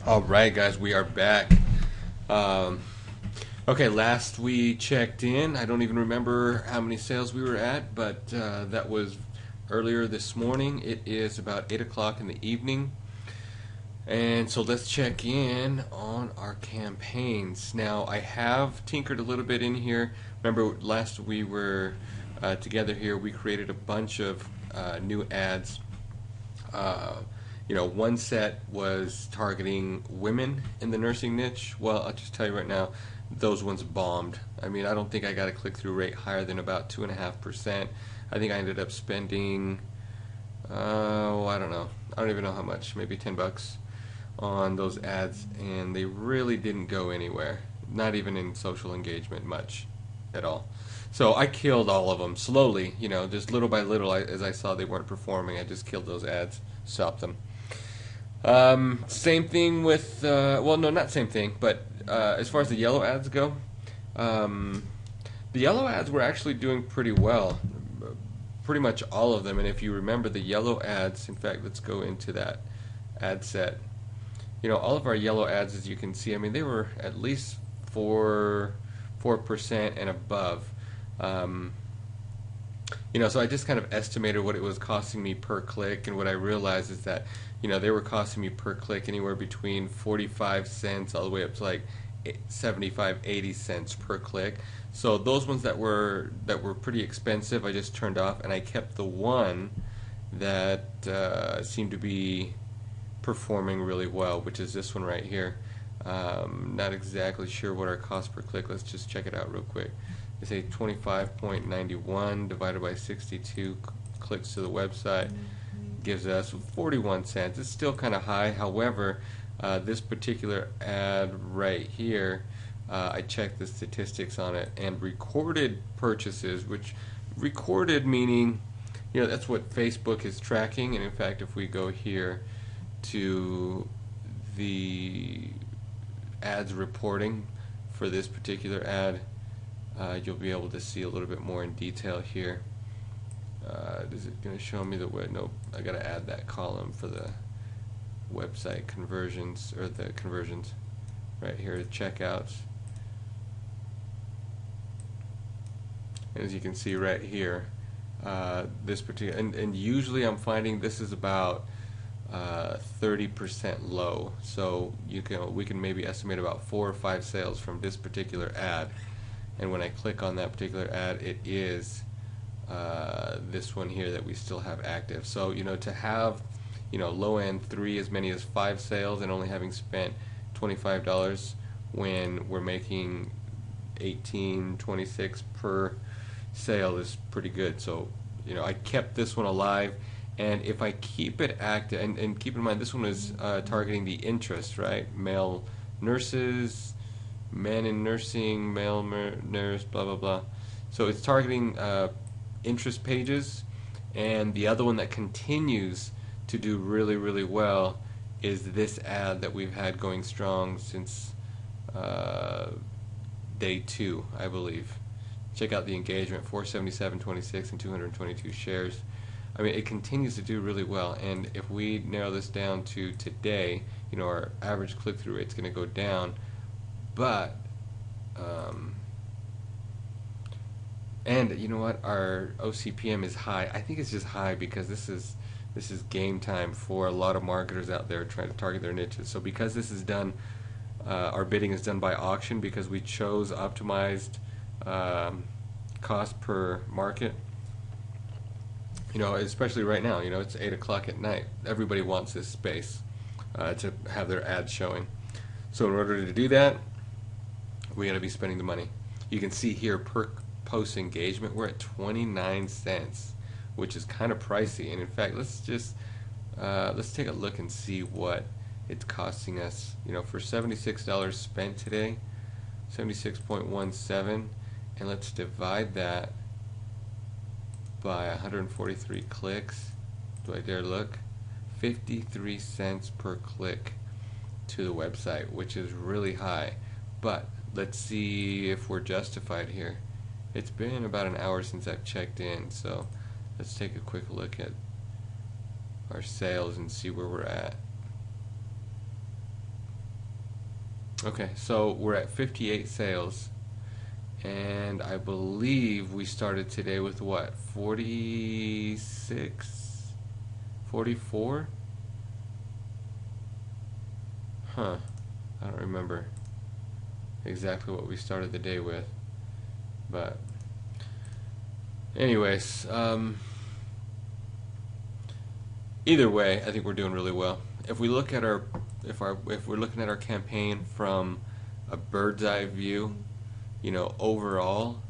All right, guys, we are back. Um, okay, last we checked in, I don't even remember how many sales we were at, but that was earlier this morning. It is about 8 o'clock in the evening. And so let's check in on our campaigns. Now, I have tinkered a little bit in here. Remember, last we were together here, we created a bunch of new ads. Uh, one set was targeting women in the nursing niche. Well, I'll just tell you right now, those ones bombed. I mean, I don't think I got a click-through rate higher than about 2.5%. I think I ended up spending, I don't know. I don't even know how much, maybe $10 on those ads, and they really didn't go anywhere. Not even in social engagement much at all. So I killed all of them slowly, just little by little. As I saw they weren't performing, I just killed those ads, stopped them. Same thing with, well, no, not same thing, but as far as the yellow ads go, um, the yellow ads were actually doing pretty well. Pretty much all of them. And if you remember the yellow ads, in fact, let's go into that ad set. All of our yellow ads, as you can see, I mean, they were at least 4% and above. Um, so I just kind of estimated what it was costing me per click, and what I realized is that, they were costing me per click anywhere between 45 cents all the way up to like 75, 80 cents per click. So those ones that were pretty expensive, I just turned off, and I kept the one that seemed to be performing really well, which is this one right here. Not exactly sure what our cost per click. Let's just check it out real quick. They say 25.91 divided by 62 clicks to the website gives us 41 cents. It's still kind of high. However, this particular ad right here, I checked the statistics on it, and recorded purchases, which recorded meaning, that's what Facebook is tracking. And in fact, if we go here to the ads reporting for this particular ad, you'll be able to see a little bit more in detail here. Is it going to show me the way? Nope, I got to add that column for the website conversions, or the conversions right here, checkouts. And as you can see right here, this particular, and usually I'm finding this is about 30% low. So we can maybe estimate about 4 or 5 sales from this particular ad. And when I click on that particular ad, it is this one here that we still have active. So to have low end 3, as many as 5 sales, and only having spent $25 when we're making 18, 26 per sale is pretty good. So I kept this one alive. And if I keep it active, and keep in mind this one is targeting the interest, right? Male nurses, men in nursing, male nurse, blah blah blah. So it's targeting interest pages, and the other one that continues to do really really well is this ad that we've had going strong since day 2, I believe. Check out the engagement: 477.26 and 222 shares. I mean, it continues to do really well, and if we narrow this down to today, our average click-through rate is going to go down, but and you know what, our OCPM is high. I think it's just high because this is game time for a lot of marketers out there trying to target their niches. So because this is done, our bidding is done by auction because we chose optimized cost per market. Especially right now, it's 8 o'clock at night. Everybody wants this space to have their ads showing. So in order to do that, we got to be spending the money. You can see here per post engagement, we're at 29 cents, which is kind of pricey. And in fact, let's take a look and see what it's costing us. For $76 spent today, 76.17, and let's divide that by 143 clicks. Do I dare look? 53 cents per click to the website, which is really high. But let's see if we're justified here. It's been about an hour since I've checked in, so let's take a quick look at our sales and see where we're at. Okay, so we're at 58 sales, and I believe we started today with what, 46, 44? Huh, I don't remember exactly what we started the day with, but anyways, either way, I think we're doing really well. If we look at if we're looking at our campaign from a bird's eye view, overall,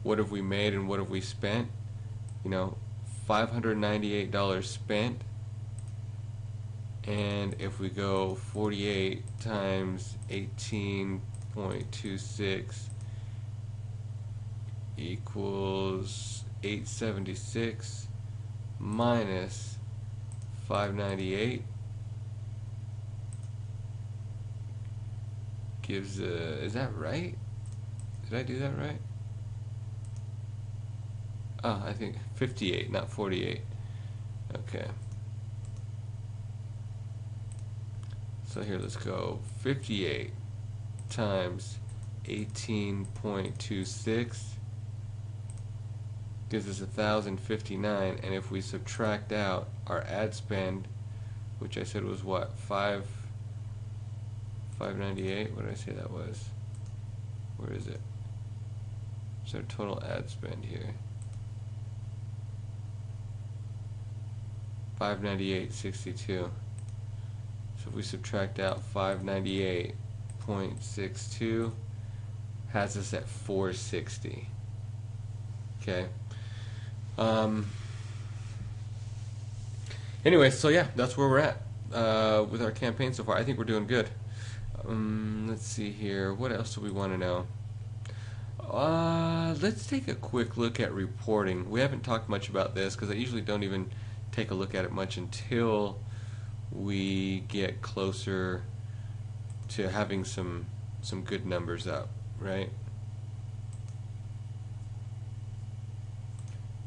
what have we made and what have we spent? $598 spent, and if we go 48 times 18.26 equals 876 minus 598 gives is that right? Did I do that right? Oh, I think 58, not 48. Okay. So here, let's go 58 times 18.26 gives us 1,059, and if we subtract out our ad spend, which I said was what, 598? What did I say that was? Where is it? What's our total ad spend here? 598.62. So if we subtract out 598.62, has us at 460. Okay. Anyway, so yeah, that's where we're at with our campaign so far. I think we're doing good. Let's see here. What else do we want to know? Let's take a quick look at reporting. We haven't talked much about this because I usually don't even take a look at it much until we get closer to having some good numbers up, right?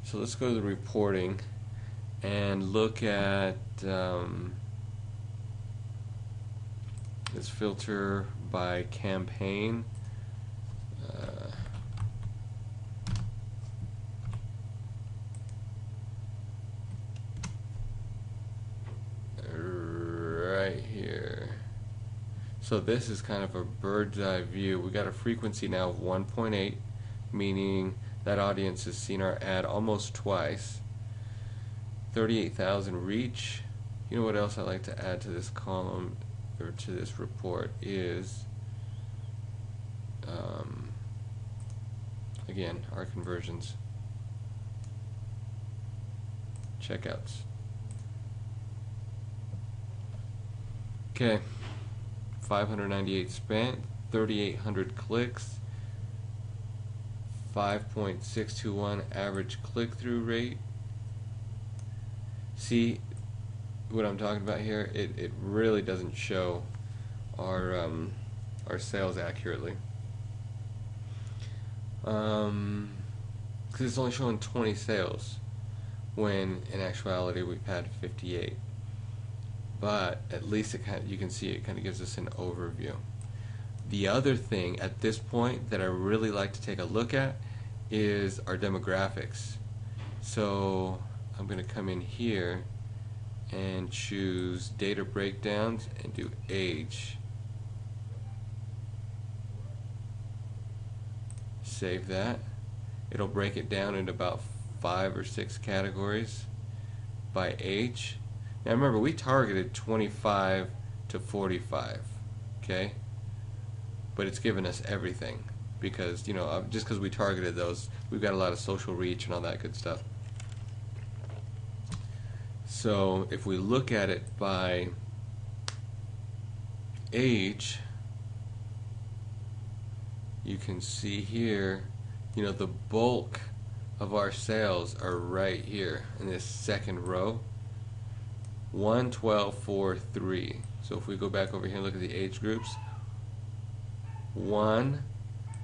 So let's go to the reporting and look at this filter by campaign. Right here. So this is kind of a bird's eye view. We got a frequency now of 1.8, meaning that audience has seen our ad almost twice. 38,000 reach. You know what else I like to add to this column or to this report is again, our conversions, checkouts. Okay, 598 spent, 3,800 clicks, 5.621 average click-through rate. See what I'm talking about here? It really doesn't show our sales accurately. Because it's only showing 20 sales when in actuality we've had 58. But at least you can see it kind of gives us an overview. The other thing at this point that I really like to take a look at is our demographics. So I'm going to come in here and choose data breakdowns and do age. Save that. It'll break it down into about 5 or 6 categories by age. Now remember, we targeted 25 to 45, okay? But it's given us everything because, just because we targeted those, we've got a lot of social reach and all that good stuff. So if we look at it by age, you can see here, the bulk of our sales are right here in this second row. 1, 12, 4, 3. So if we go back over here and look at the age groups, 1,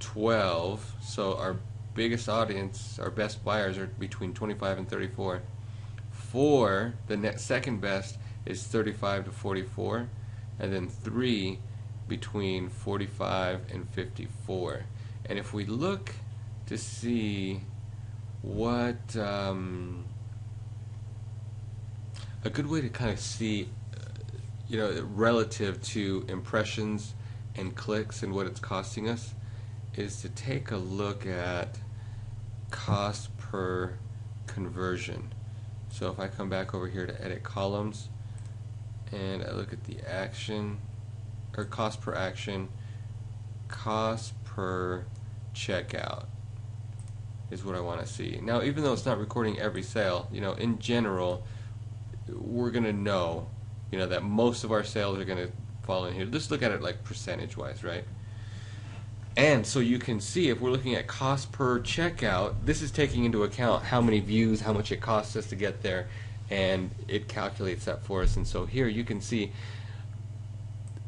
12, so our biggest audience, our best buyers are between 25 and 34. 4, the second best is 35 to 44, and then 3 between 45 and 54. And if we look to see what a good way to kind of see, relative to impressions and clicks and what it's costing us is to take a look at cost per conversion. So if I come back over here to edit columns and I look at the action or cost per action, cost per checkout is what I want to see. Now, even though it's not recording every sale, in general, we're going to know, that most of our sales are going to fall in here. Let's look at it like percentage-wise, right? And so you can see if we're looking at cost per checkout, this is taking into account how many views, how much it costs us to get there, and it calculates that for us. And so here you can see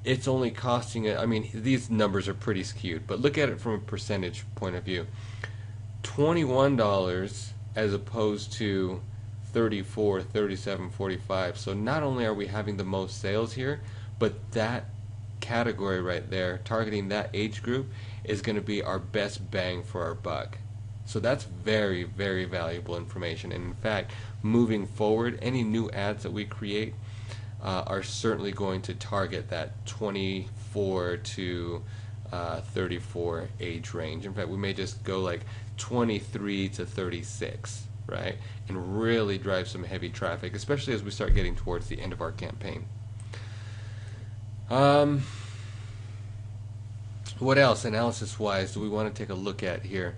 it's only costing, these numbers are pretty skewed, but look at it from a percentage point of view. $21 as opposed to 34, 37, 45. So not only are we having the most sales here, but that category right there, targeting that age group, is going to be our best bang for our buck. So that's very, very valuable information. And in fact, moving forward, any new ads that we create are certainly going to target that 24 to 34 age range. In fact, we may just go like 23 to 36, right? And really drive some heavy traffic, especially as we start getting towards the end of our campaign. What else, analysis-wise, do we want to take a look at here?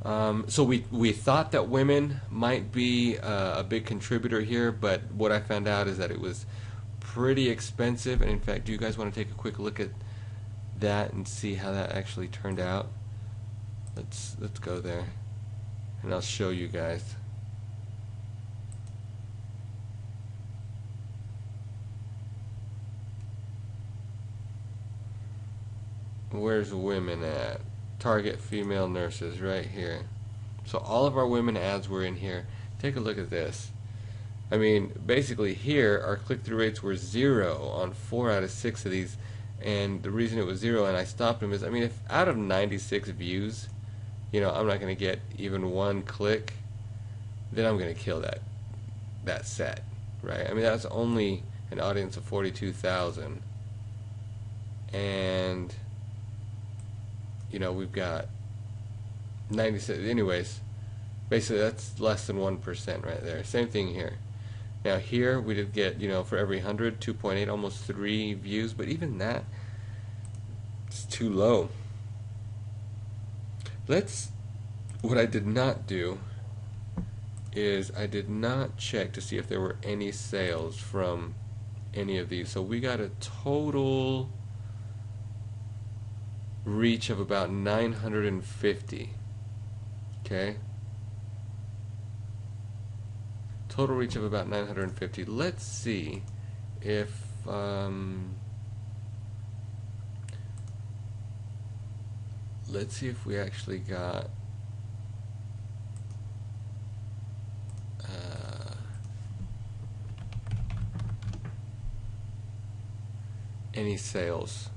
So we thought that women might be a big contributor here, but what I found out is that it was pretty expensive. And in fact, do you guys want to take a quick look at that and see how that actually turned out? Let's go there, and I'll show you guys. Where's women at? Target female nurses right here. So all of our women ads were in here. Take a look at this. Basically here our click-through rates were 0 on 4 out of 6 of these, and the reason it was 0 and I stopped them is, if out of 96 views, I'm not going to get even one click, then I'm going to kill that set, right? That's only an audience of 42,000, and we've got 96. Anyways, basically that's less than 1% right there. Same thing here. Now here we did get, for every 100, 2.8, almost 3 views, but even that is too low. What I did not do is I did not check to see if there were any sales from any of these. So we got a total reach of about 950. Okay, total reach of about 950. Let's see if we actually got any sales,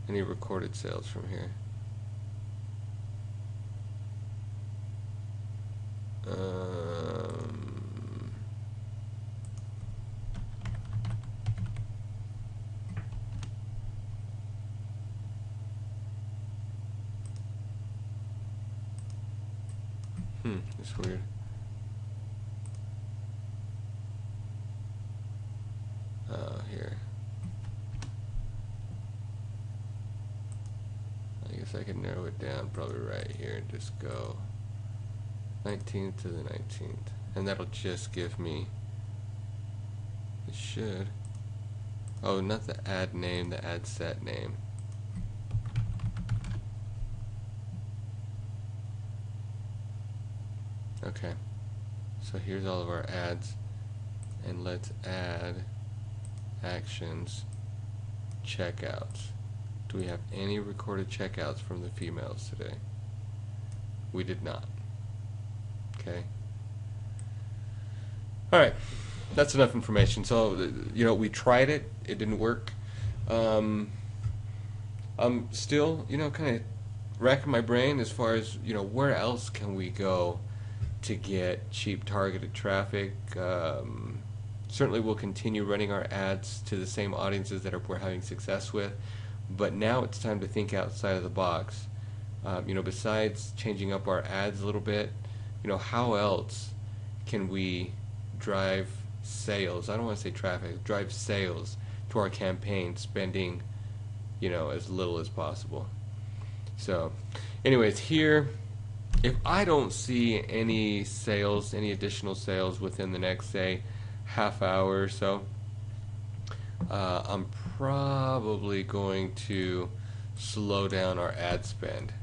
any recorded sales from here. It's weird. Here. I guess I can narrow it down probably right here and just go 19th to the 19th. And that'll just give me, it should, oh, not the ad name, the ad set name. Okay, so here's all of our ads, and let's add actions, checkouts. Do we have any recorded checkouts from the females today? We did not. Okay. All right, that's enough information. So, we tried it. It didn't work. Um, I'm still, kind of racking my brain as far as, where else can we go to get cheap targeted traffic. Certainly we'll continue running our ads to the same audiences that we're having success with, but now it's time to think outside of the box. Besides changing up our ads a little bit, how else can we drive sales? I don't want to say traffic, drive sales to our campaign, spending, as little as possible. So, anyways, here, if I don't see any sales, any additional sales within the next, say, half hour or so, I'm probably going to slow down our ad spend.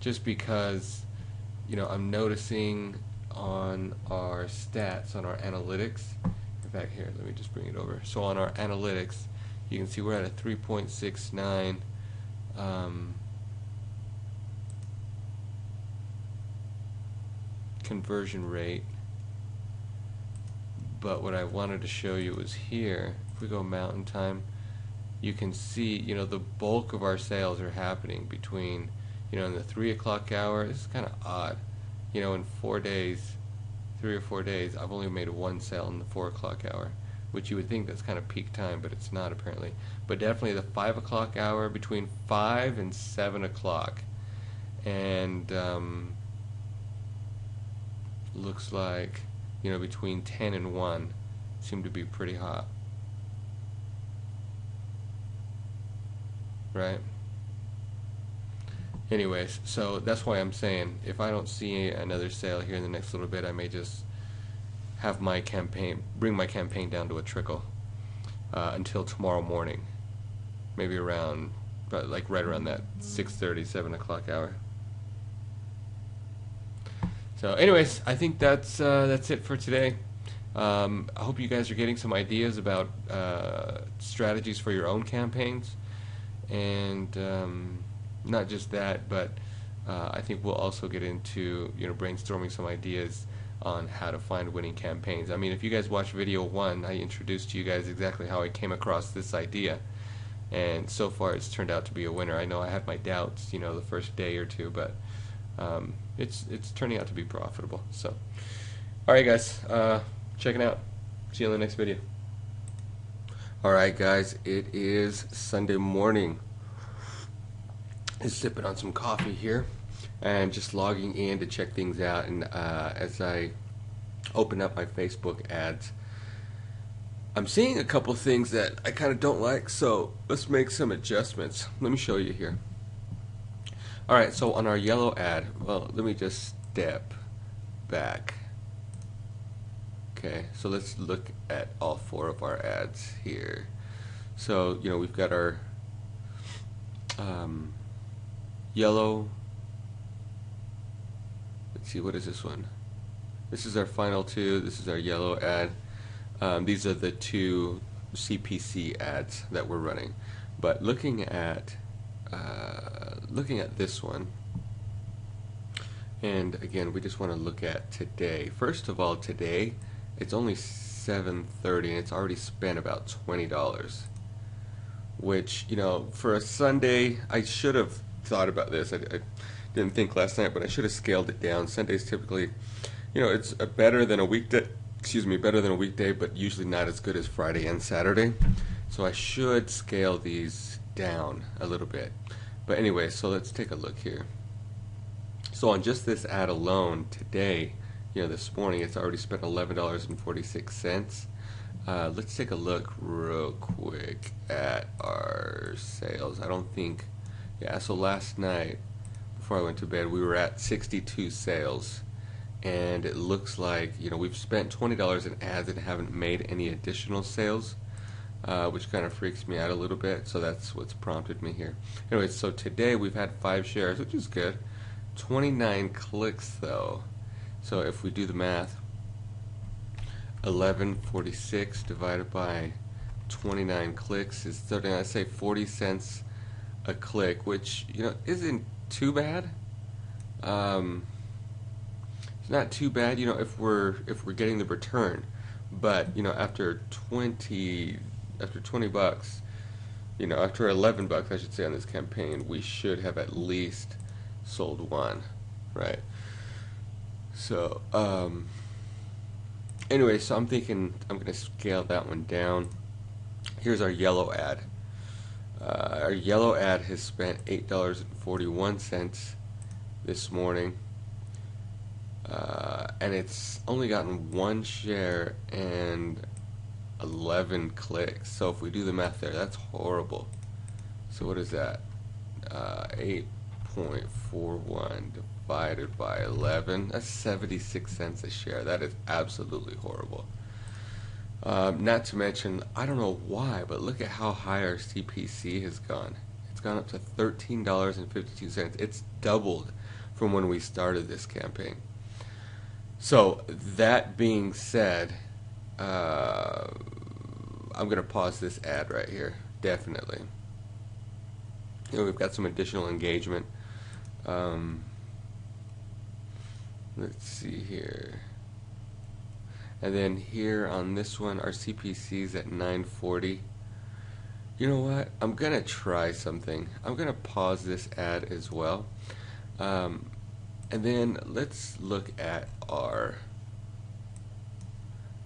Just because, I'm noticing on our stats, on our analytics, in fact, here, let me just bring it over. So on our analytics, you can see we're at a 3.69 conversion rate. But what I wanted to show you was here, if we go Mountain Time, you can see, the bulk of our sales are happening between, in the 3 o'clock hour. This is kind of odd. In 4 days, 3 or 4 days, I've only made one sale in the 4 o'clock hour, which you would think that's kind of peak time, but it's not apparently. But definitely the 5 o'clock hour, between 5 and 7 o'clock. And looks like, between 10 and 1 seem to be pretty hot. Right? Anyways, so that's why I'm saying if I don't see another sale here in the next little bit, I may just have my campaign, bring my campaign down to a trickle until tomorrow morning, maybe around, like right around that 6:30, 7 o'clock hour. So, anyways, I think that's it for today. I hope you guys are getting some ideas about strategies for your own campaigns, and not just that, but I think we'll also get into brainstorming some ideas on how to find winning campaigns. I mean, if you guys watch video 1, I introduced to you guys exactly how I came across this idea, and so far it's turned out to be a winner. I know I had my doubts, the first day or two, but it's turning out to be profitable. So, all right, guys, check it out. See you in the next video. All right, guys, it is Sunday morning. Just sipping on some coffee here and just logging in to check things out. And as I open up my Facebook ads, I'm seeing a couple things that I kind of don't like, so let's make some adjustments. Let me show you here. Alright, so on our yellow ad, well, let me just step back. Okay, so let's look at all 4 of our ads here. So, we've got our yellow, let's see, what is this one? This is our final 2, this is our yellow ad. These are the 2 CPC ads that we're running. But looking at this one, and again, we just want to look at today. First of all, today, it's only 7:30 and it's already spent about $20. Which, for a Sunday, I should have thought about this. I didn't think last night, but I should have scaled it down. Sundays typically, it's better than a weekday. Better than a weekday, but usually not as good as Friday and Saturday. So I should scale these down a little bit. But anyway, so let's take a look here. So on just this ad alone today, this morning, it's already spent $11.46. Let's take a look real quick at our sales. I don't think, yeah, so last night, before I went to bed, we were at 62 sales. And it looks like, we've spent $20 in ads and haven't made any additional sales, which kind of freaks me out a little bit, so that's what's prompted me here. Anyway, so today we've had 5 shares, which is good. 29 clicks, though. So if we do the math, 1146 divided by 29 clicks is 30, I'd say 40 cents a click, which, isn't too bad. It's not too bad, if we're getting the return. But after 20 bucks, after 11 bucks, I should say, on this campaign, we should have at least sold one, right? So, anyway, so I'm thinking I'm going to scale that one down. Here's our yellow ad. Our yellow ad has spent $8.41 this morning, and it's only gotten one share and 11 clicks. So if we do the math there, that's horrible. So what is that? 8.41 divided by 11. That's 76 cents a share. That is absolutely horrible. Not to mention, I don't know why, but look at how high our CPC has gone. It's gone up to $13.52. It's doubled from when we started this campaign. So that being said, I'm going to pause this ad right here, definitely. We've got some additional engagement. Let's see here. And then here on this one, our CPC is at 940. You know what? I'm going to try something. I'm going to pause this ad as well. And then let's look at our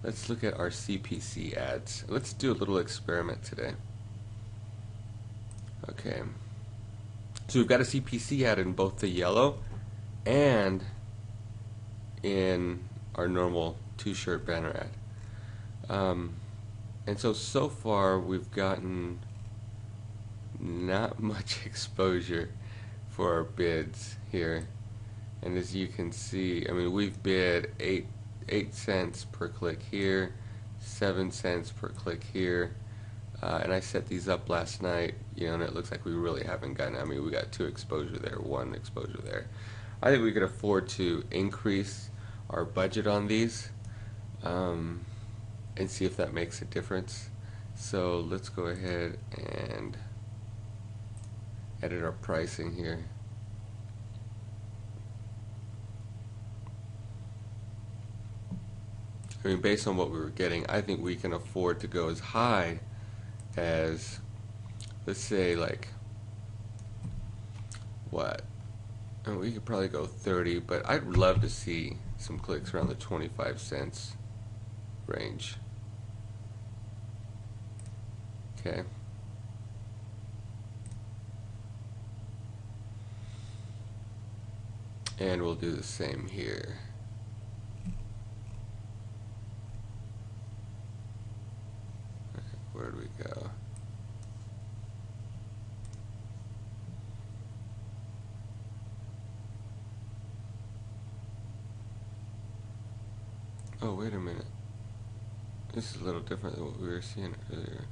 CPC ads. Let's do a little experiment today. Okay. So we've got a CPC ad in both the yellow and in our normal two-shirt banner ad. And so far we've gotten not much exposure for our bids here. And as you can see, I mean, we've bid 8 cents per click here, 7 cents per click here, and I set these up last night, and it looks like we really haven't gotten, I mean, we got 2 exposure there, 1 exposure there. I think we could afford to increase our budget on these, and see if that makes a difference. So let's go ahead and edit our pricing here. I mean, based on what we were getting, I think we can afford to go as high as, let's say, like, what? I mean, we could probably go 30, but I'd love to see some clicks around the 25 cents range. Okay. And we'll do the same here. Where'd we go? Oh, wait a minute. This is a little different than what we were seeing earlier.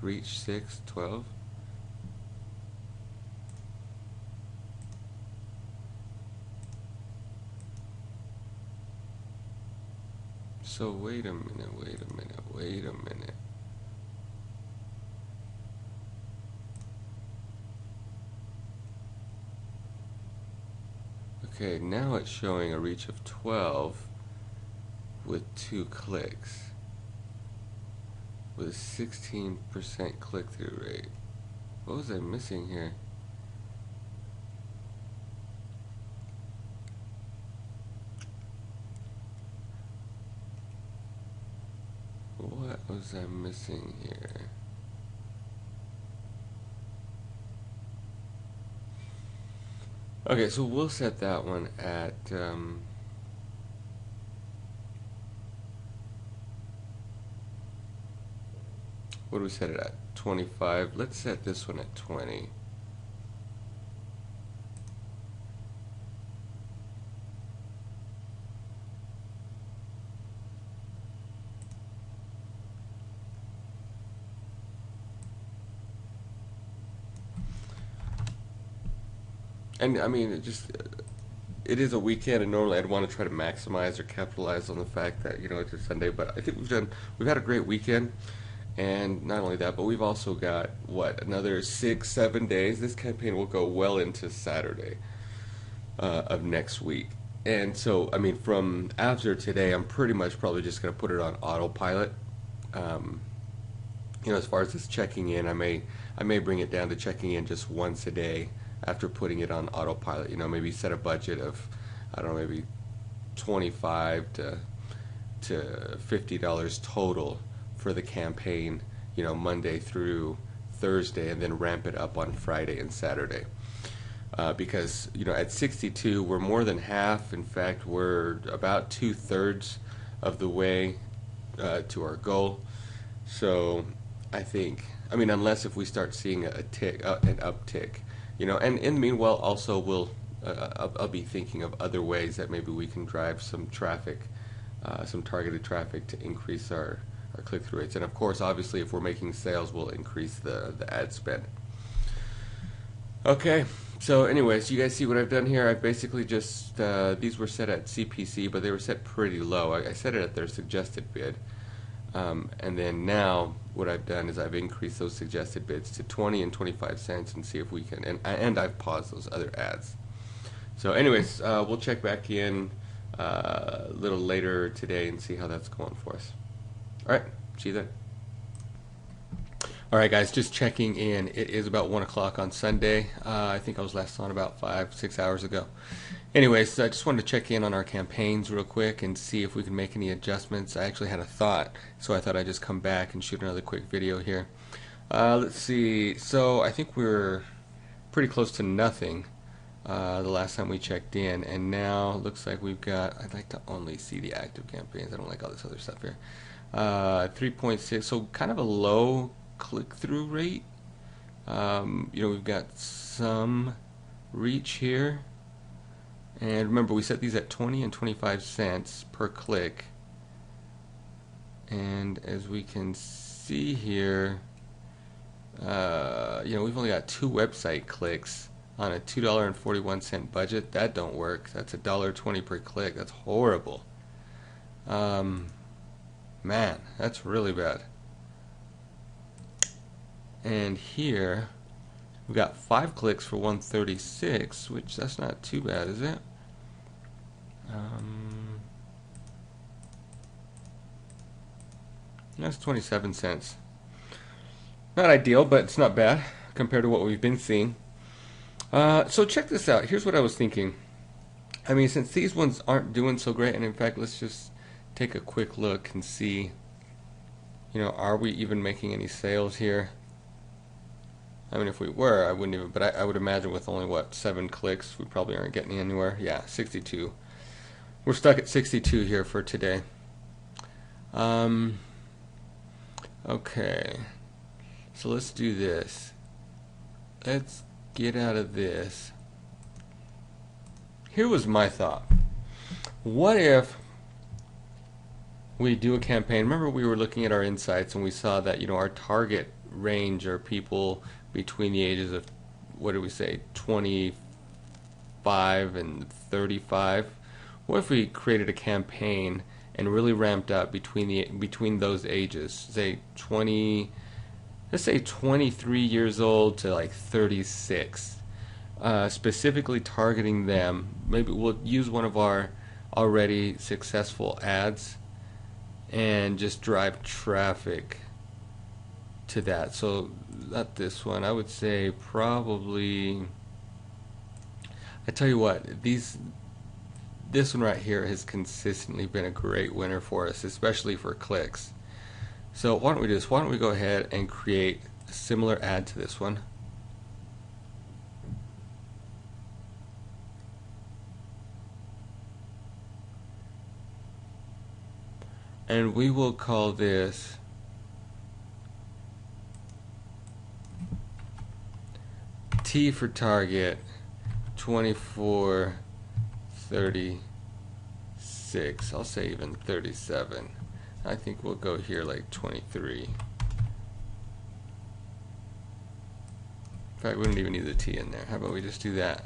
Reach 6, 12. So wait a minute. Okay, now it's showing a reach of 12 with 2 clicks with a 16% click-through rate. What was I missing here? What was I missing here? Okay, so we'll set that one at what do we set it at? 25. Let's set this one at 20. And I mean, it is a weekend, and normally I'd want to try to maximize or capitalize on the fact that it's a Sunday. But I think we've had a great weekend, and not only that, but we've also got another 6-7 days. This campaign will go well into Saturday of next week. And so, I mean, from after today, I'm pretty much probably just going to put it on autopilot. Um, as far as this checking in, I may bring it down to checking in just once a day after putting it on autopilot. Maybe set a budget of, I don't know, maybe 25 to $50 total for the campaign. Monday through Thursday, and then ramp it up on Friday and Saturday. Because at 62, we're more than half. In fact, we're about 2/3 of the way to our goal. So I think, I mean, unless if we start seeing an uptick, and in the meanwhile, also I'll be thinking of other ways that maybe we can drive some traffic, some targeted traffic to increase our click-through rates. And of course, obviously, if we're making sales, we'll increase the ad spend. Okay, so anyways, you guys see what I've done here? I basically just, these were set at CPC, but they were set pretty low. I set it at their suggested bid. And then now what I've done is I've increased those suggested bids to 20 and 25 cents and see if we can, and I've paused those other ads. So anyways, we'll check back in a little later today and see how that's going for us. All right, see you then. All right, guys, just checking in. It is about 1 o'clock on Sunday. I think I was last on about 5-6 hours ago. Anyways, I just wanted to check in on our campaigns real quick and see if we can make any adjustments. I actually had a thought, so I thought I'd just come back and shoot another quick video here. Let's see. So I think we're pretty close to nothing the last time we checked in, and now it looks like we've got, I'd like to only see the active campaigns. I don't like all this other stuff here. 3.6, so kind of a low click-through rate. We've got some reach here, and remember we set these at 20 and 25 cents per click, and as we can see here, we've only got 2 website clicks on a $2.41 budget. That don't work. That's $1.20 per click. That's horrible. Man, that's really bad. And here we've got 5 clicks for 136, which that's not too bad, is it? That's 27 cents. Not ideal, but it's not bad compared to what we've been seeing. So check this out. Here's what I was thinking. I mean, since these ones aren't doing so great, and in fact, let's just take a quick look and see, are we even making any sales here? I mean, if we were, I wouldn't even, but I would imagine with only, what, 7 clicks, we probably aren't getting anywhere. Yeah, 62. We're stuck at 62 here for today. Okay. So let's do this. Let's get out of this. Here was my thought. What if we do a campaign? Remember, we were looking at our insights and we saw that, our target range are people between the ages of, what did we say, 25 and 35. What if we created a campaign and really ramped up between those ages, say 20, let's say 23 years old to like 36, specifically targeting them? Maybe we'll use one of our already successful ads and just drive traffic to that. So not this one. I would say probably, I tell you what, this one right here has consistently been a great winner for us, especially for clicks. So why don't we do this? Why don't we go ahead and create a similar ad to this one. And we will call this T for target 2436. I'll say even 37. I think we'll go here like 23. In fact, we don't even need the T in there. How about we just do that?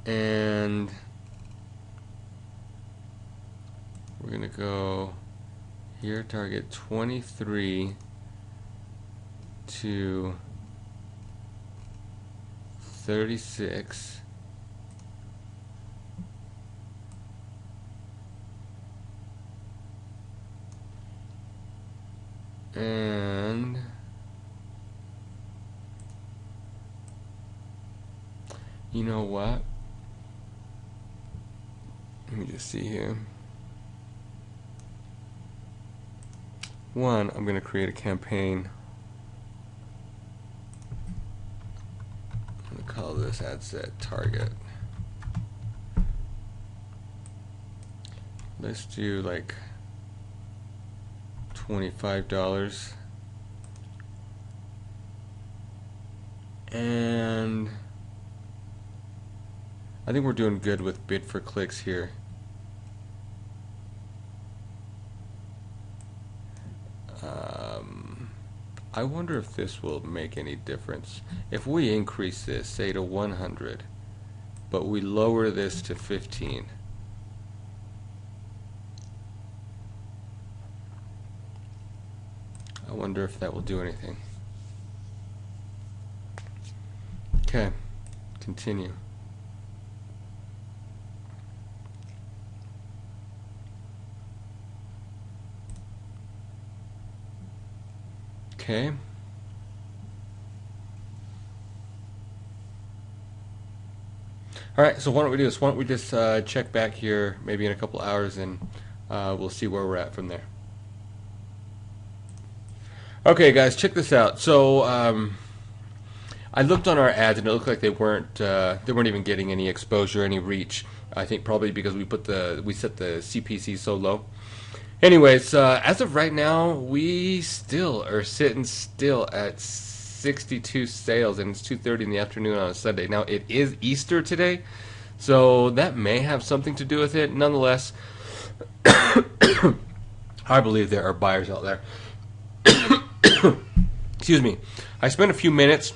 And we're gonna go here, target 23 to 36. And you know what? Let me just see here. One, I'm going to create a campaign. I'm going to call this ad set target. Let's do like $25. And I think we're doing good with bid for clicks here. I wonder if this will make any difference. If we increase this, say to 100, but we lower this to 15. I wonder if that will do anything. Okay, continue. Okay. All right, so why don't we do this? Why don't we just check back here maybe in a couple hours, and we'll see where we're at from there. Okay, guys, check this out. So I looked on our ads, and it looked like they weren't even getting any exposure, any reach. I think probably because we set the CPC so low. Anyways, as of right now, we still are sitting still at 62 sales, and it's 2:30 in the afternoon on a Sunday. Now, it is Easter today, so that may have something to do with it. Nonetheless, I believe there are buyers out there. Excuse me. I spent a few minutes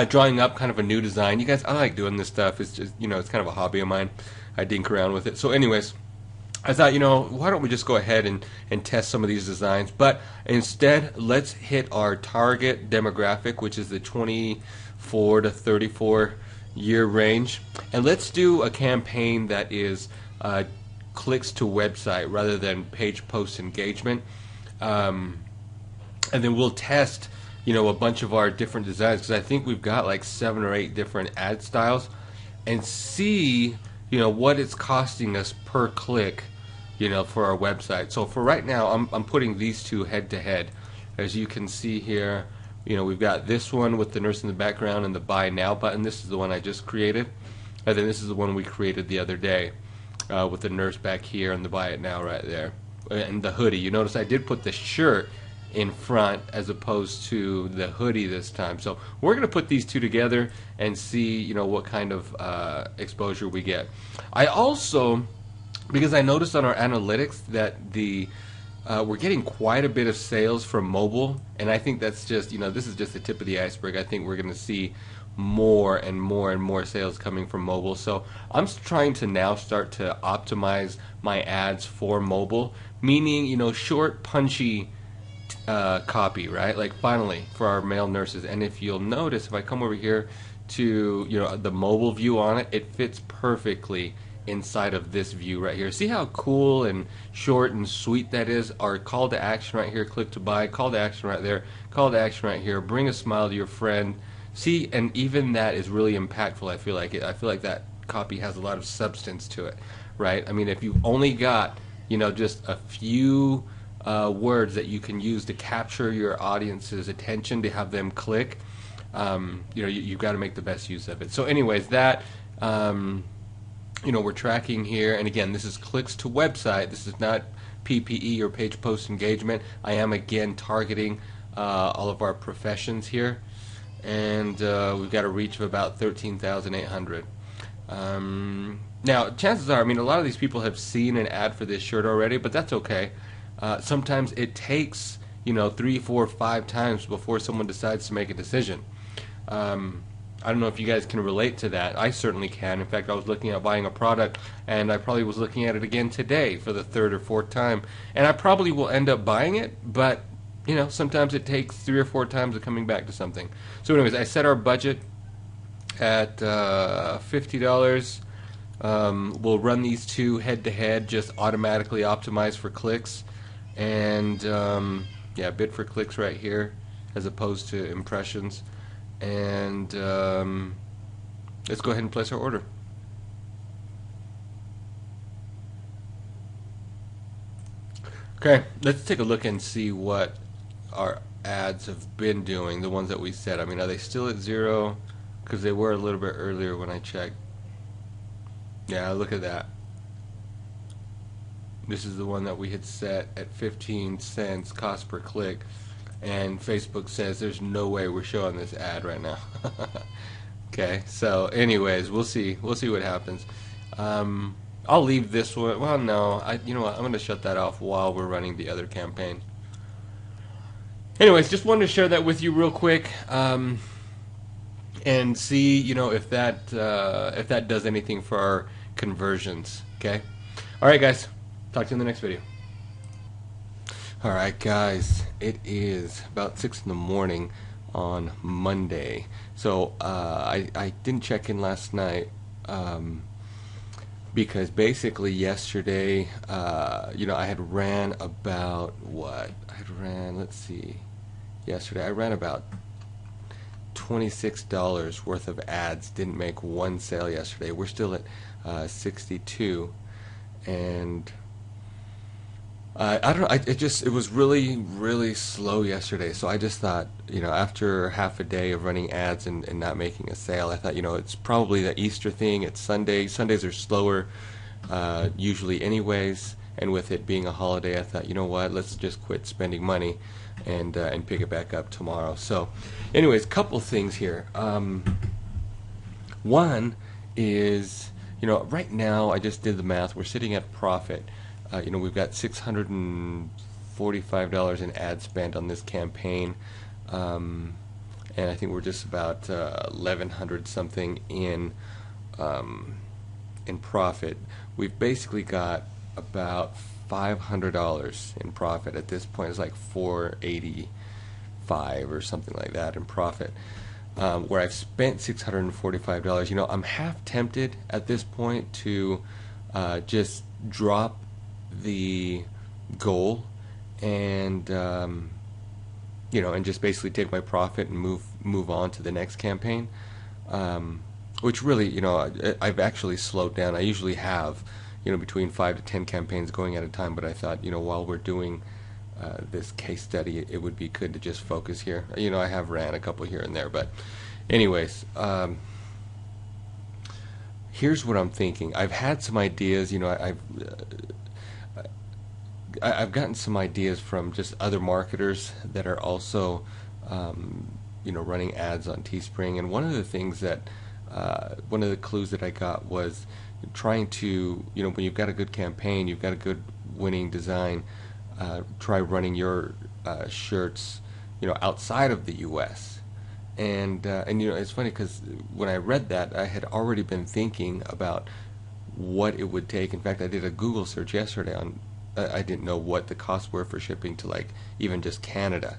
drawing up kind of a new design. You guys, I like doing this stuff. It's just, it's kind of a hobby of mine. I dink around with it. So anyways, I thought, why don't we just go ahead and test some of these designs. But instead, let's hit our target demographic, which is the 24 to 34 year range. And let's do a campaign that is clicks to website rather than page post engagement. And then we'll test, a bunch of our different designs, because I think we've got like 7 or 8 different ad styles, and see, what it's costing us per click, for our website. So for right now, I'm putting these two head to head. As you can see here, we've got this one with the nurse in the background and the buy now button. This is the one I just created. And then this is the one we created the other day with the nurse back here and the buy it now right there. And the hoodie. You notice I did put the shirt in front as opposed to the hoodie this time. So we're going to put these two together and see, what kind of exposure we get. I also, because I noticed on our analytics that we're getting quite a bit of sales from mobile, and I think that's just, this is just the tip of the iceberg. I think we're going to see more and more and more sales coming from mobile. So I'm trying to now start to optimize my ads for mobile, meaning, short, punchy copy, right? Like finally for our male nurses. And if you'll notice, if I come over here to the mobile view on it, it fits perfectly inside of this view right here. See how cool and short and sweet that is? Our call to action right here, click to buy, call to action right there, call to action right here, bring a smile to your friend. See, and even that is really impactful. I feel like that copy has a lot of substance to it, right? I mean, if you've only got just a few words that you can use to capture your audience's attention, to have them click, you've got to make the best use of it. So anyways, that we're tracking here, and again, this is clicks to website. This is not PPE or page post engagement. I am again targeting all of our professions here, and we've got a reach of about 13,800. Now, chances are, a lot of these people have seen an ad for this shirt already, but that's okay. Sometimes it takes 3, 4, 5 times before someone decides to make a decision. I don't know if you guys can relate to that. I certainly can. In fact, I was looking at buying a product, and I probably was looking at it again today for the 3rd or 4th time, and I probably will end up buying it, but sometimes it takes 3 or 4 times of coming back to something. So anyways, I set our budget at $50. We'll run these two head to head, just automatically optimized for clicks, and Yeah, bid for clicks right here as opposed to impressions. And let's go ahead and place our order. Okay, let's take a look and see what our ads have been doing, the ones that we set. I mean, are they still at 0? Because they were a little bit earlier when I checked. Yeah, look at that. This is the one that we had set at 15 cents cost per click, and Facebook says there's no way we're showing this ad right now. Okay, so anyways, we'll see what happens. I'll leave this one. Well, no, you know what, I'm going to shut that off while we're running the other campaign. Anyways, just wanted to share that with you real quick, and see, you know, if that does anything for our conversions. Okay, all right, guys. Talk to you in the next video. All right, guys. It is about 6 in the morning on Monday. So I didn't check in last night because basically yesterday, you know, I had ran about what? Let's see. Yesterday I ran about $26 worth of ads. Didn't make one sale yesterday. We're still at 62, and I don't know. It was really slow yesterday. So I just thought, you know, after half a day of running ads and not making a sale, I thought, you know, it's probably the Easter thing. It's Sunday. Sundays are slower usually anyways, and with it being a holiday, I thought, you know what, let's just quit spending money and pick it back up tomorrow. So, anyways, couple things here. One is, you know, right now I just did the math. We're sitting at profit. You know, we've got $645 in ad spend on this campaign, and I think we're just about 1,100 something in profit. We've basically got about $500 in profit at this point. It's like 485 or something like that in profit. Where I've spent $645. You know, I'm half tempted at this point to just drop the goal and you know, and just basically take my profit and move on to the next campaign, which really, you know, I've actually slowed down. I usually have, you know, between 5 to 10 campaigns going at a time, but I thought, you know, while we're doing this case study, it would be good to just focus here. You know, I have ran a couple here and there, but anyways, here's what I'm thinking. I've had some ideas. You know, I've gotten some ideas from just other marketers that are also, you know, running ads on Teespring. And one of the things that, one of the clues that I got was trying to, you know, when you've got a good campaign, you've got a good winning design, try running your shirts, you know, outside of the U.S. And you know, it's funny because when I read that, I had already been thinking about what it would take. In fact, I did a Google search yesterday on. I didn't know what the costs were for shipping to, like, even just Canada,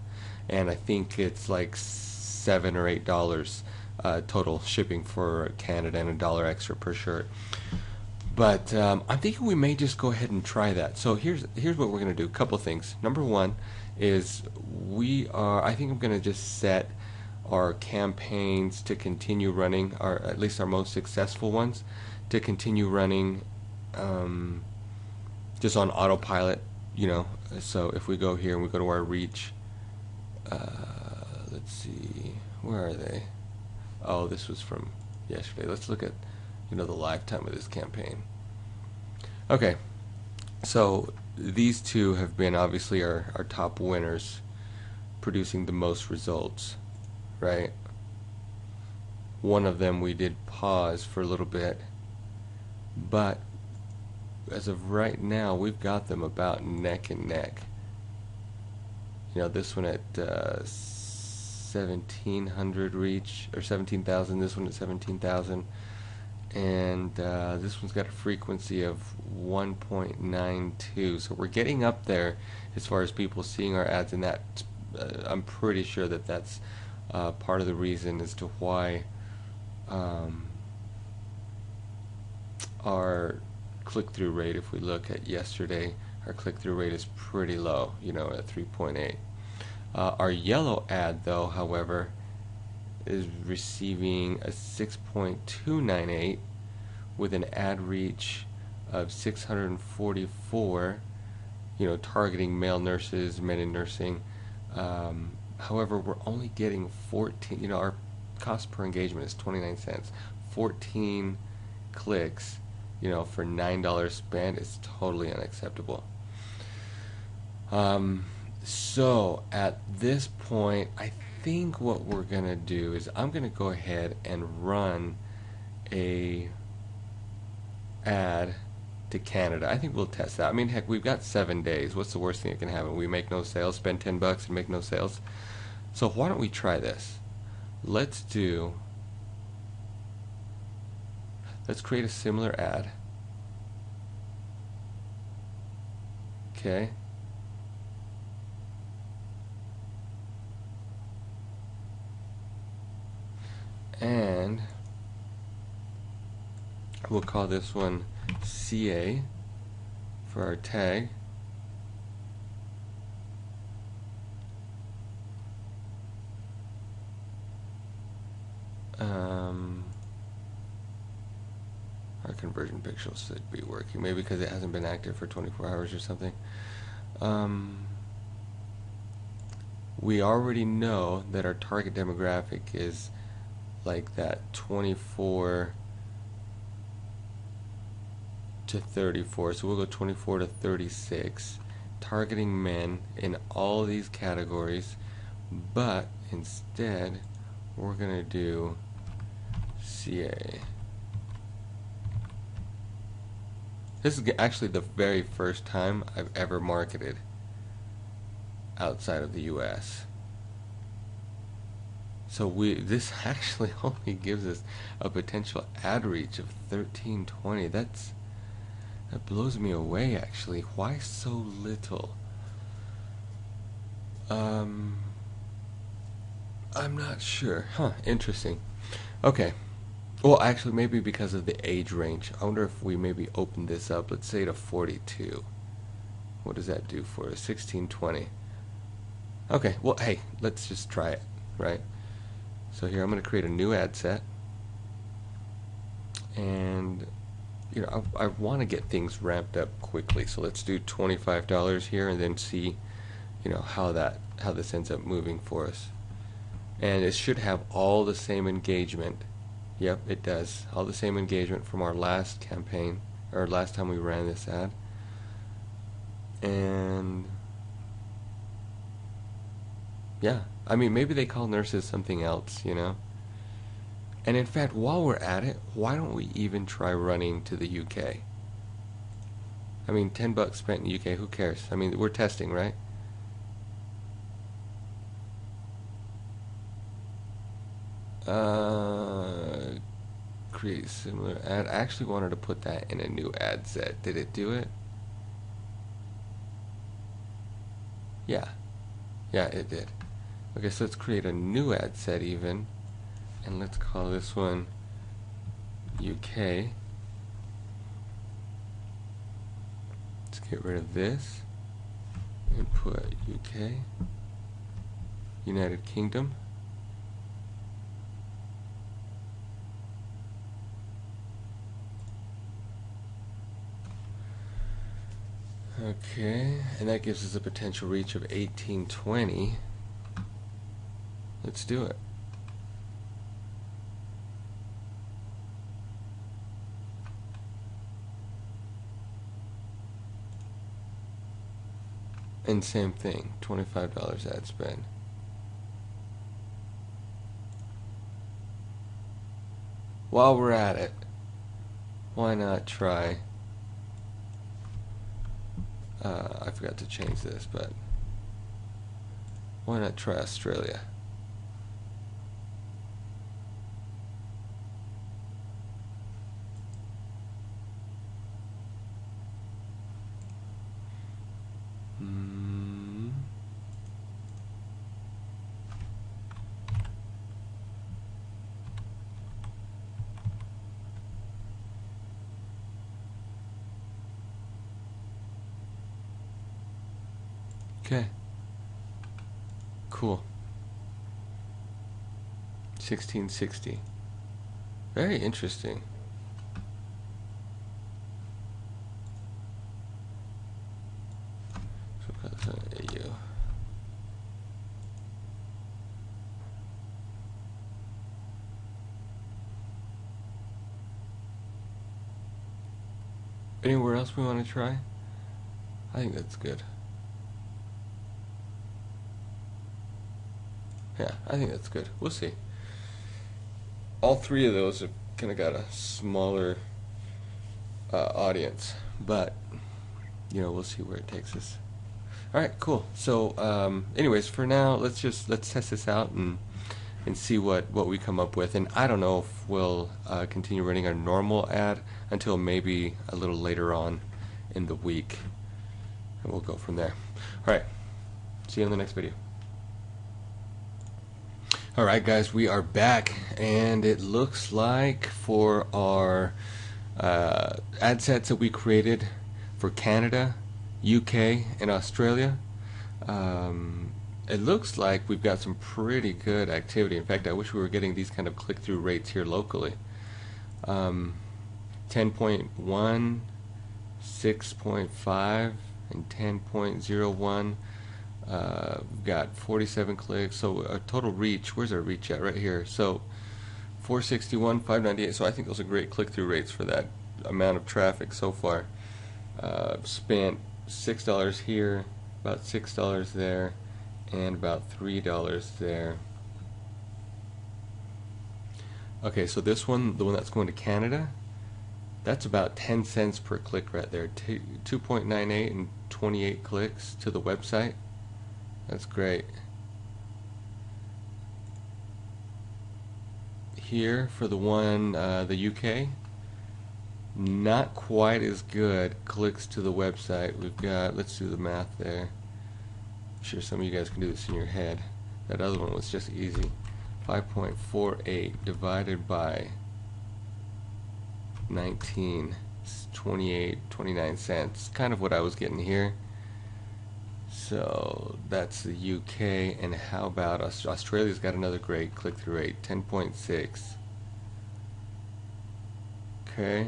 and I think it's like $7 or $8 total shipping for Canada and $1 extra per shirt. But I'm thinking we may just go ahead and try that. So here's what we're going to do. A couple things. Number one is I think I'm going to just set our campaigns to continue running, or at least our most successful ones, to continue running. Just on autopilot, you know. So if we go here and we go to our reach, let's see, where are they? Oh, this was from yesterday. Let's look at, you know, the lifetime of this campaign. Okay, so these two have been obviously our top winners, producing the most results, right? One of them we did pause for a little bit, but as of right now, we've got them about neck and neck. You know, this one at 1,700 reach, or 17,000. This one at 17,000, and this one's got a frequency of 1.92. So we're getting up there as far as people seeing our ads, and that I'm pretty sure that that's part of the reason as to why our click-through rate, if we look at yesterday, our click-through rate is pretty low, you know, at 3.8. Our yellow ad, though, however, is receiving a 6.298 with an ad reach of 644, targeting male nurses, men in nursing. However, we're only getting 14, our cost per engagement is 29 cents. 14 clicks, for $9 spent is totally unacceptable. So at this point, I think what we're gonna do is I'm gonna go ahead and run a ad to Canada. I think we'll test that. I mean, heck, we've got 7 days. What's the worst thing that can happen? We make no sales, spend $10 and make no sales. So why don't we try this? Let's create a similar ad. Okay. And we'll call this one CA for our tag. Our conversion pixel should be working, maybe because it hasn't been active for 24 hours or something. We already know that our target demographic is like that 24 to 34, so we'll go 24 to 36, targeting men in all of these categories, but instead we're gonna do CA. This is actually the very first time I've ever marketed outside of the US. So this actually only gives us a potential ad reach of 1320. That blows me away, actually. Why so little? I'm not sure. Huh, interesting. Okay. Well, actually, maybe because of the age range. I wonder if we maybe open this up, let's say to 42. What does that do for us? 1620. Okay, well, hey, let's just try it, right? So here I'm going to create a new ad set. And, I want to get things ramped up quickly. So let's do $25 here and then see, how this ends up moving for us. And it should have all the same engagement. Yep, it does. All the same engagement from our last campaign, or last time we ran this ad. And yeah, I mean, maybe they call nurses something else, And in fact, while we're at it, why don't we even try running to the UK? I mean, $10 spent in the UK, who cares? I mean, we're testing, right? Create similar ad. I actually wanted to put that in a new ad set. Did it do it? Yeah. Yeah, it did. Okay, so let's create a new ad set even. And let's call this one UK. Let's get rid of this and put UK, United Kingdom. Okay, and that gives us a potential reach of 1820. Let's do it. And same thing, $25 ad spend. While we're at it, why not try, I forgot to change this, but why not try Australia? Okay. Cool. 1660. Very interesting. So that's AU. Anywhere else we want to try? I think that's good. Yeah, I think that's good. We'll see. All three of those have kind of got a smaller audience, but you know, we'll see where it takes us. All right, cool. So, anyways, for now, let's test this out and see what we come up with. And I don't know if we'll continue running our normal ad until maybe a little later on in the week, and we'll go from there. All right, see you in the next video. All right, guys, we are back, and it looks like for our ad sets that we created for Canada, UK, and Australia, it looks like we've got some pretty good activity. In fact, I wish we were getting these kind of click-through rates here locally. 10.1, 6.5, and 10.01. We've got 47 clicks, so our total reach, where's our reach at? Right here. So 461, 598, so I think those are great click-through rates for that amount of traffic so far. Spent $6 here, about $6 there, and about $3 there. Okay, so this one, the one that's going to Canada, that's about 10 cents per click right there. 2.98 and 28 clicks to the website. That's great. Here for the one, the UK, not quite as good clicks to the website. We've got, let's do the math there. I'm sure some of you guys can do this in your head. That other one was just easy. 5.48 divided by 19, 29 cents. Kind of what I was getting here. So that's the UK, and how about Australia's got another great click-through rate, 10.6. Okay,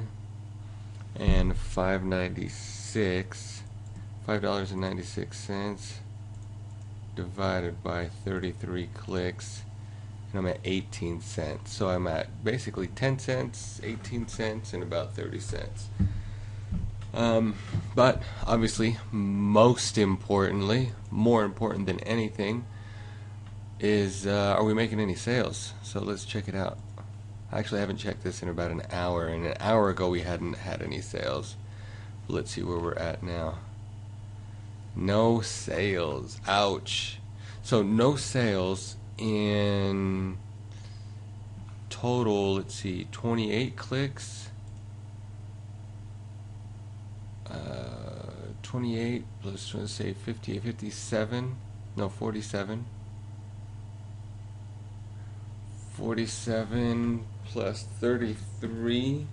and $5.96 divided by 33 clicks, and I'm at 18 cents. So I'm at basically 10 cents, 18 cents, and about 30 cents. But obviously, most importantly, more important than anything, is are we making any sales? So let's check it out. Actually, I haven't checked this in about an hour, and an hour ago we hadn't had any sales. Let's see where we're at now. No sales. Ouch. So no sales in total, let's see, 28 clicks. 28 plus, let's say 50, 57, no, 47. 47 plus 33,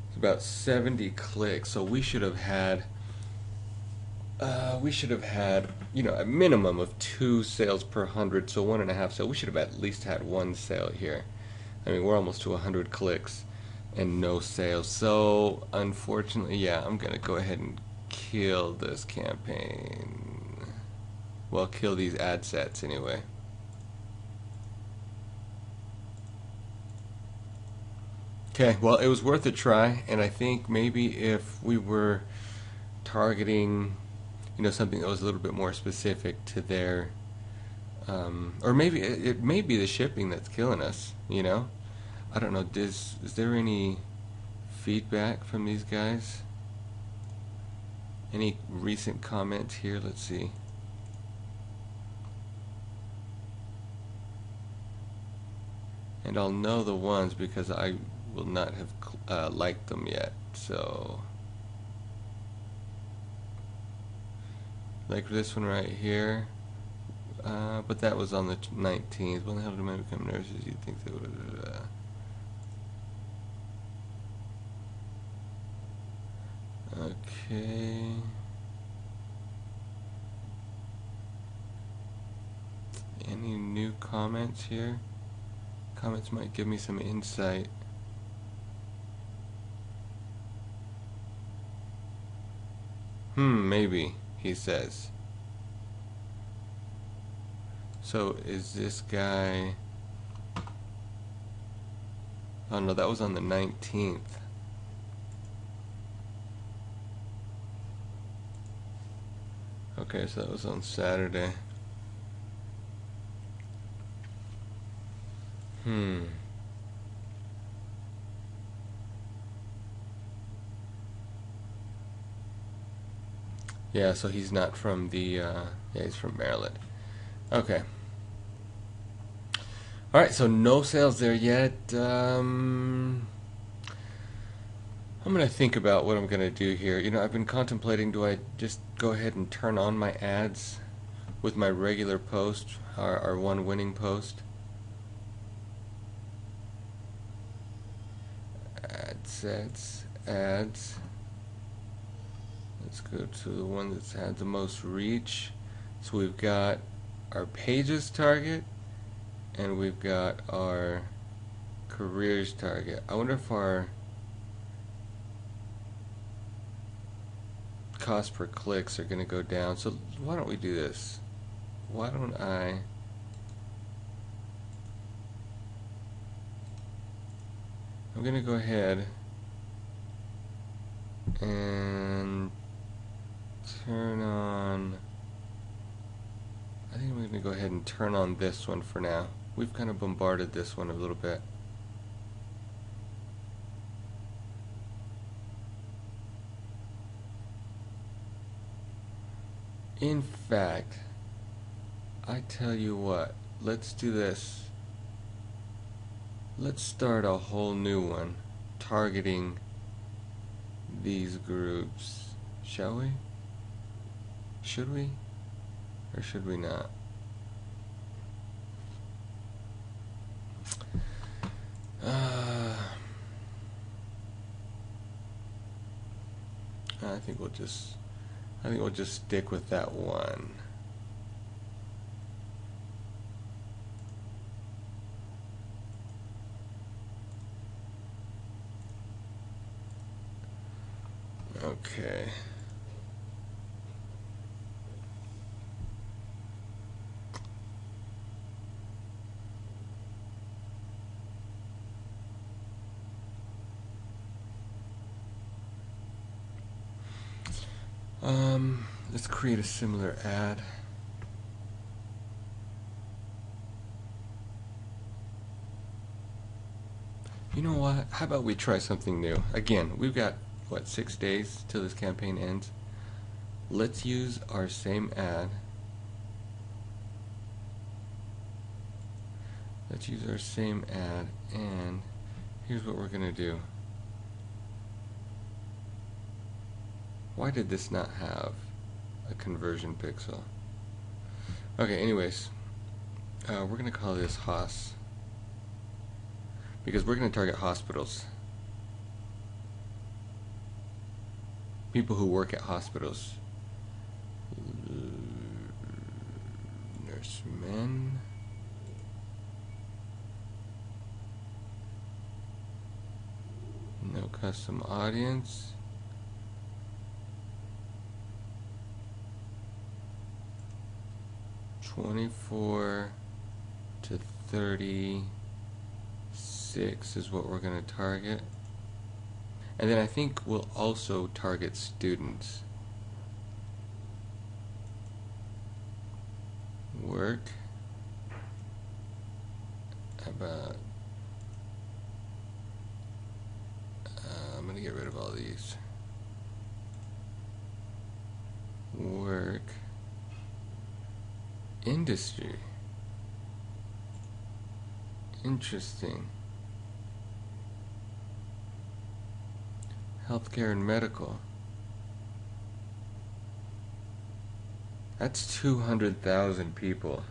it's about 70 clicks. So we should have had, you know, a minimum of 2 sales per 100, so 1.5 sales. We should have at least had 1 sale here. I mean, we're almost to 100 clicks and no sales. So unfortunately, yeah, I'm gonna go ahead and kill this campaign. Well, kill these ad sets anyway. Okay, well, it was worth a try, and I think maybe if we were targeting, you know, something that was a little bit more specific to their, or maybe it may be the shipping that's killing us, you know? I don't know, is there any feedback from these guys? Any recent comments here? Let's see. And I'll know the ones because I will not have liked them yet. So, like this one right here. But that was on the 19th. When the hell did men become nurses? You'd think they would have. Okay. Any new comments here? Comments might give me some insight. Maybe, he says. So is this guy... Oh no, that was on the 19th. Okay, so that was on Saturday. Yeah, so he's not from the, yeah, he's from Maryland. Okay. Alright, so no sales there yet. I'm going to think about what I'm going to do here. You know, I've been contemplating, do I just go ahead and turn on my ads with my regular post, our one winning post? Ad sets, ads. Let's go to the one that's had the most reach. So we've got our pages target and we've got our careers target. I wonder if our cost per clicks are going to go down. So why don't we do this? Why don't I'm going to go ahead and turn on, I think I'm going to go ahead and turn on this one for now. We've kind of bombarded this one a little bit. In fact, I tell you what, let's do this. Let's start a whole new one targeting these groups. Shall we? Should we? Or should we not? I think we'll just stick with that one. Okay. Let's create a similar ad. You know what? How about we try something new? Again, we've got, what, 6 days till this campaign ends? Let's use our same ad. Let's use our same ad, and here's what we're going to do. Why did this not have a conversion pixel? Okay, anyways, we're going to call this HOS, because we're going to target hospitals. People who work at hospitals. Nursemen. No custom audience. $24 to $36 is what we're going to target. And then I think we'll also target students. Work. About. I'm going to get rid of all these. Work. Industry. Interesting. Healthcare and medical. That's 200,000 people.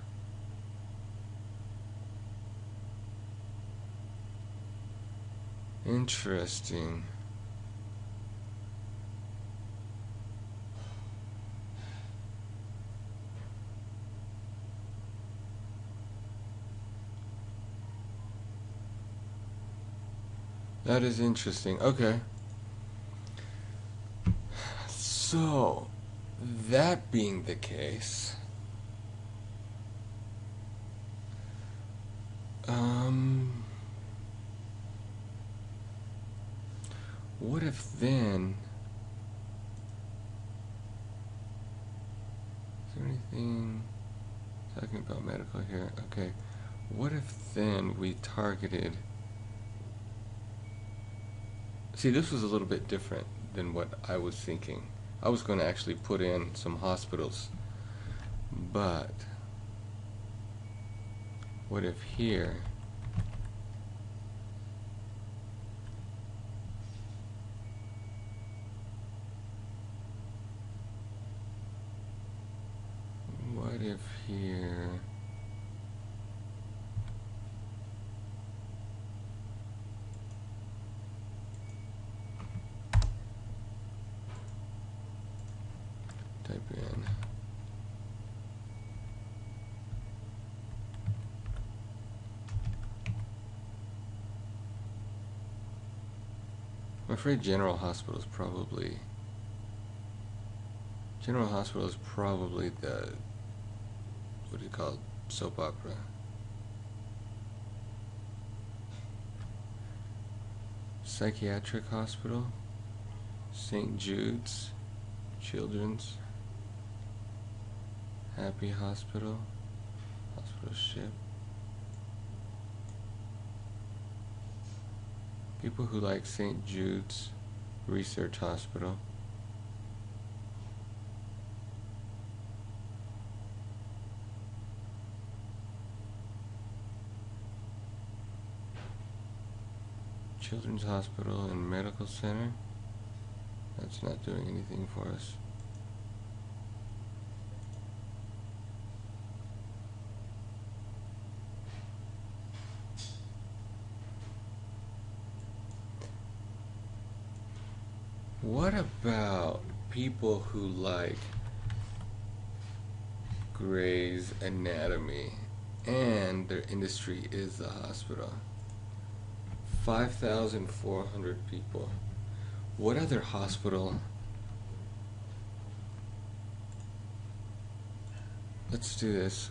Interesting. That is interesting. Okay. So, that being the case, um, what if then, is there anything talking about medical here? Okay. What if then we targeted, see, this was a little bit different than what I was thinking. I was going to actually put in some hospitals, but what if here, what if here, type in I'm afraid General Hospital is probably the, what do you call it, soap opera. Psychiatric Hospital, St. Jude's, Children's, Happy Hospital, Hospital Ship. People who like St. Jude's Research Hospital. Children's Hospital and Medical Center. That's not doing anything for us. What about people who like Grey's Anatomy and their industry is the hospital? 5,400 people. What other hospital? Let's do this.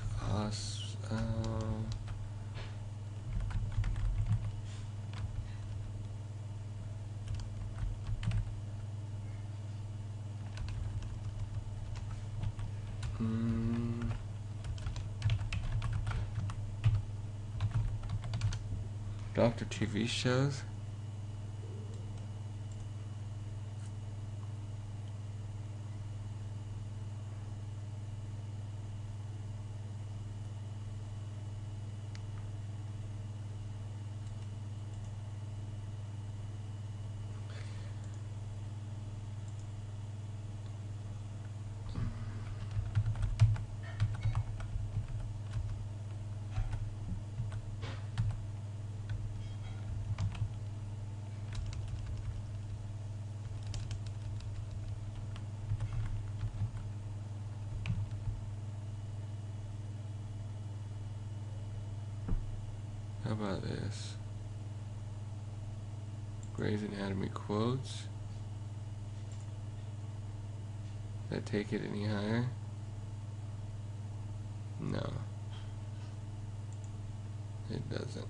Doctor TV shows. How about this? Grey's Anatomy quotes. Did I take it any higher? No. It doesn't.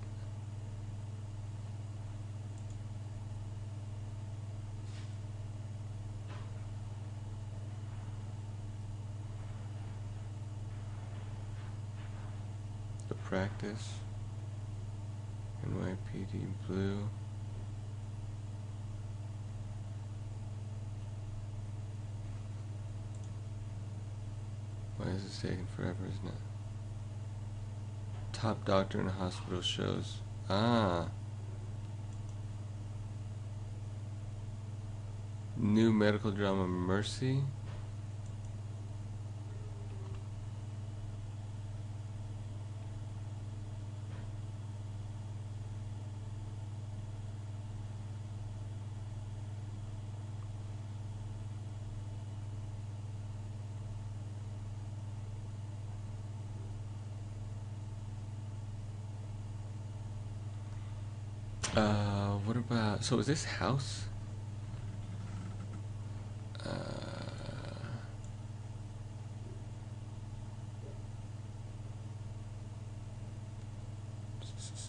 The Practice. NYPD Blue. Why is this taking forever, isn't it? Top Doctor and Hospital shows. New medical drama Mercy. what about, so is this house?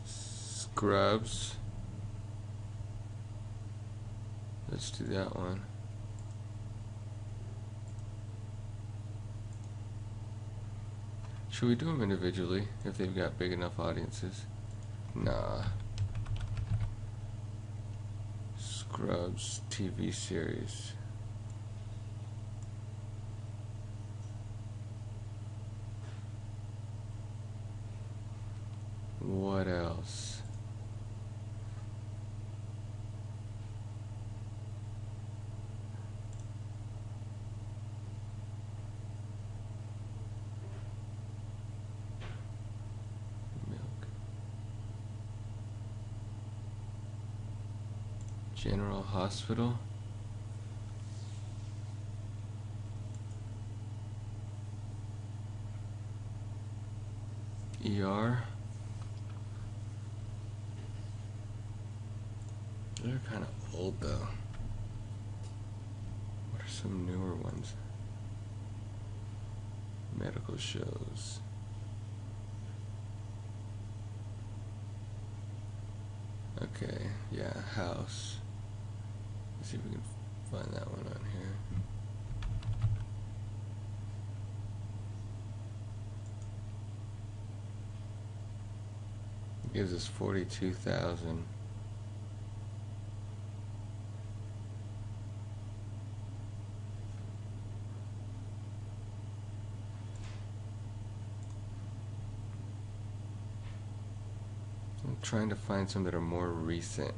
Scrubs. Let's do that one. Should we do them individually if they've got big enough audiences? Nah. Scrubs TV series. What else? General Hospital. ER. They're kind of old though. What are some newer ones? Medical shows. Okay, yeah, House. Let's see if we can find that one on here. It gives us 42,000. I'm trying to find some that are more recent,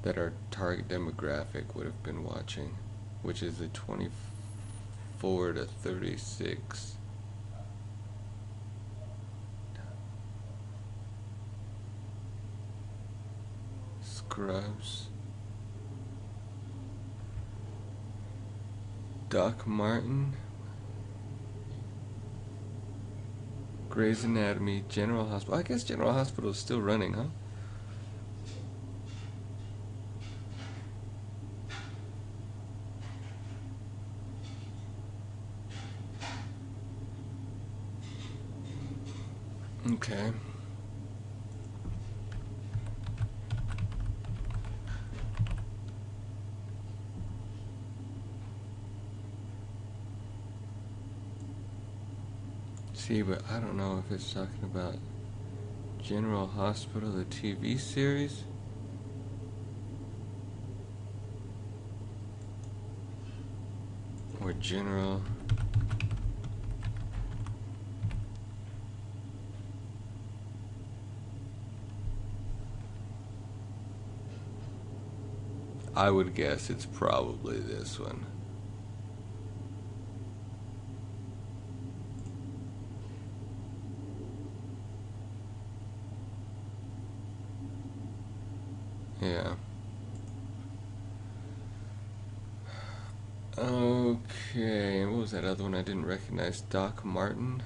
that our target demographic would have been watching, which is the 24 to 36. Scrubs. Doc Martin. Grey's Anatomy. General Hospital. I guess General Hospital is still running, huh? Okay. See, but I don't know if it's talking about General Hospital, the TV series. Or General. I would guess it's probably this one. Yeah. Okay, and what was that other one I didn't recognize? Doc Martin?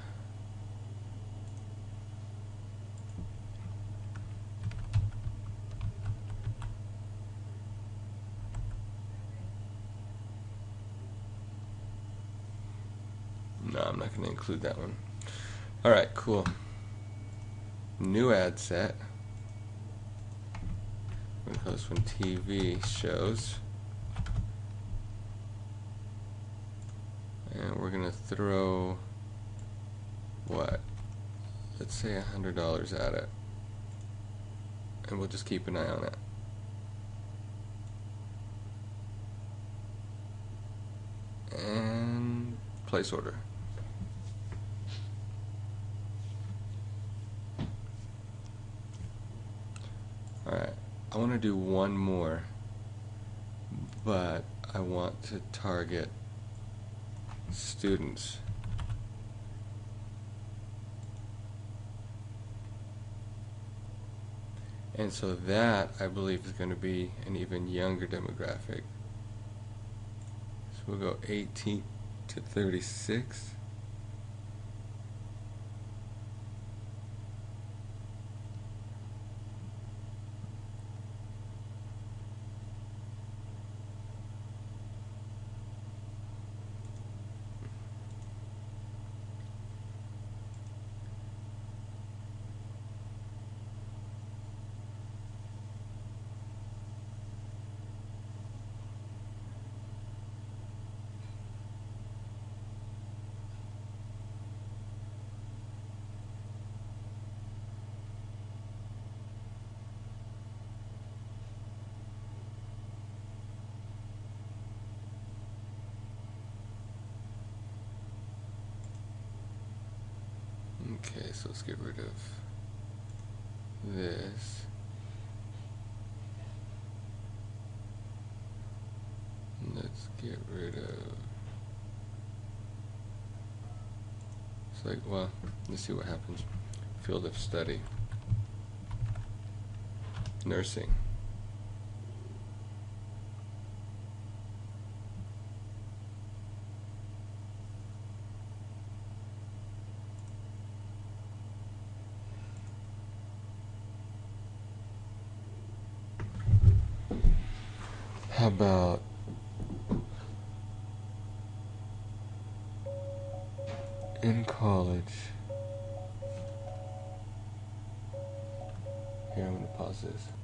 No, I'm not going to include that one. Alright, cool. New ad set. We're going to call this one TV shows. And we're going to throw, what? Let's say $100 at it. And we'll just keep an eye on it. And place order. Alright, I want to do one more, but I want to target students. And so that, I believe, is going to be an even younger demographic. So we'll go 18 to 36. Okay, so let's get rid of this. Let's get rid of, it's like, well, let's see what happens. Field of study, nursing. How about in college? Here, I'm going to pause this.